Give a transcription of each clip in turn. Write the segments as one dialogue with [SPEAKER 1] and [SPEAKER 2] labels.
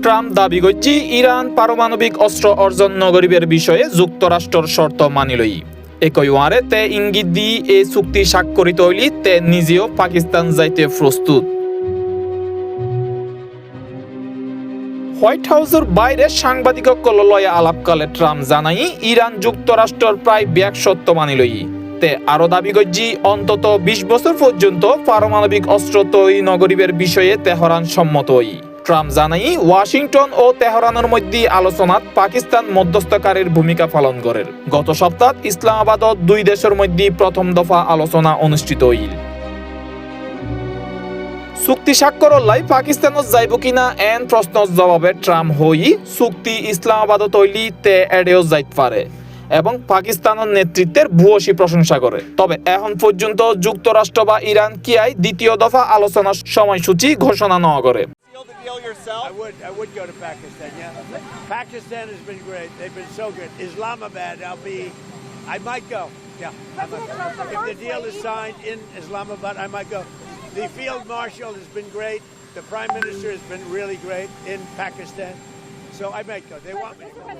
[SPEAKER 1] Trump দাবি করছি Iran পারমাণবিক অস্ত্র অর্জন নগরীবের বিষয়ে যুক্তরাষ্ট্রের শর্ত মানিলই একই ওয়ারে তে ইঙ্গিত দি এই চুক্তি স্বাক্ষরিত হইলি তে নিজেও পাকিস্তান যাইতে প্রস্তুত। হোয়াইট হাউসের বাইরে সাংবাদিকক লয়ে আলাপকালে ট্রাম্প জানাই ইরান যুক্তরাষ্ট্রের প্রায় ব্যাগ সত্য মানিলই তে আরো দাবি করছি অন্তত 20 বছর পর্যন্ত পারমাণবিক অস্ত্র তৈরি নগরীবের বিষয়ে তেহরান সম্মত হই। ট্রাম্প জানাই ওয়াশিংটন ও তেহরানের মধ্যে আলোচনাত পাকিস্তান মধ্যস্থকারীর ভূমিকা পালন করে। গত সপ্তাহ ইসলামাবাদত দুই দেশের মধ্যে প্রথম দফা আলোচনা অনুষ্ঠিত হইল। চুক্তি স্বাক্ষরলাই পাকিস্তানত যাইব কিনা এন প্রশ্নের জবাবে ট্রাম্প হই চুক্তি ইসলামাবাদত হইলি তে এড়েও যাইতে পারে এবং পাকিস্তানের নেতৃত্বের ভূয়সী প্রশংসা করে। তবে এখন পর্যন্ত যুক্তরাষ্ট্র বা ইরান কিয়াই দ্বিতীয় দফা আলোচনার সময়সূচি ঘোষণা না করে।
[SPEAKER 2] I would go to Pakistan, yeah. Pakistan has been great. They've been so good. Islamabad, I might go, yeah. If the deal is signed in Islamabad, I might go. The field marshal has been great. The prime minister has been really great in Pakistan. So I might go. They want me to go.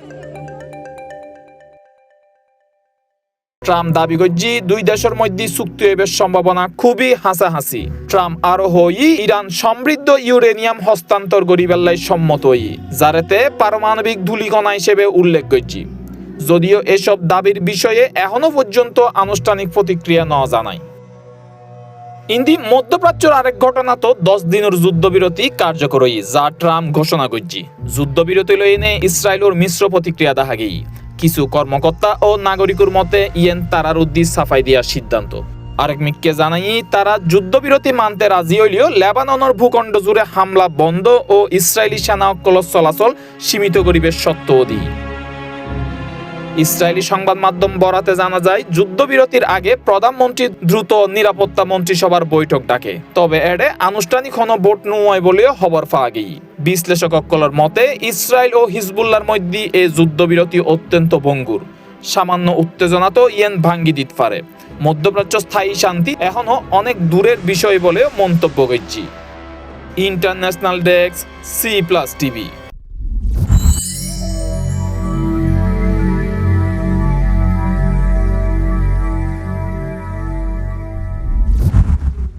[SPEAKER 1] Trump দাবি করছি দুই দেশের মধ্যে চুক্তি হইবার সম্ভাবনা খুবই হাসাহাসি। ট্রাম্প আরো হই ইরান সমৃদ্ধ ইউরেনিয়াম হস্তান্তর করিবার লাই সম্মত হই যারেতে পারমাণবিক ধূলিকণা হিসেবে উল্লেখ করছি, যদিও এসব দাবির বিষয়ে এখনো পর্যন্ত আনুষ্ঠানিক প্রতিক্রিয়া না জানায়। ইন্দি মধ্যপ্রাচ্যের আরেক ঘটনা তো 10 দিনের যুদ্ধবিরতি কার্যকর হই যা ট্রাম্প ঘোষণা করছি। যুদ্ধবিরতি লইনে ইসরায়েলের মিশ্র প্রতিক্রিয়া দেখা গেই। কিছু কর্মকর্তা ও নাগরিকের মতে ইয়েন তারার উদ্দেশ্য সাফাই দেওয়ার সিদ্ধান্ত। আরেক মিককে জানাই তারা যুদ্ধবিরতি মানতে রাজি হইলেও লেবাননের ভূখণ্ড জুড়ে হামলা বন্ধ ও ইসরায়েলি সেনা চলাচল সীমিত করিবে সত্ত্বেও দি। ইসরায়েলি সংবাদ মাধ্যম বরাতে জানা যায় যুদ্ধবিরতির আগে প্রধানমন্ত্রী দ্রুত নিরাপত্তা মন্ত্রিসভার বৈঠক ডাকে, তবে এডে আনুষ্ঠানিক কোনো ভোট নয় বলেও খবর পাওয়া গেই। বিশ্লেষকসকলের মতে ইসরায়েল ও হিজবুল্লাহর মধ্যে এই যুদ্ধবিরতি অত্যন্ত ভঙ্গুর। সামান্য উত্তেজনা তো ইয়েন ভাঙ্গি দিতে পারে। মধ্যপ্রাচ্য স্থায়ী শান্তি এখনো অনেক দূরের বিষয় বলেও মন্তব্য করছি। International desk, C+ TV।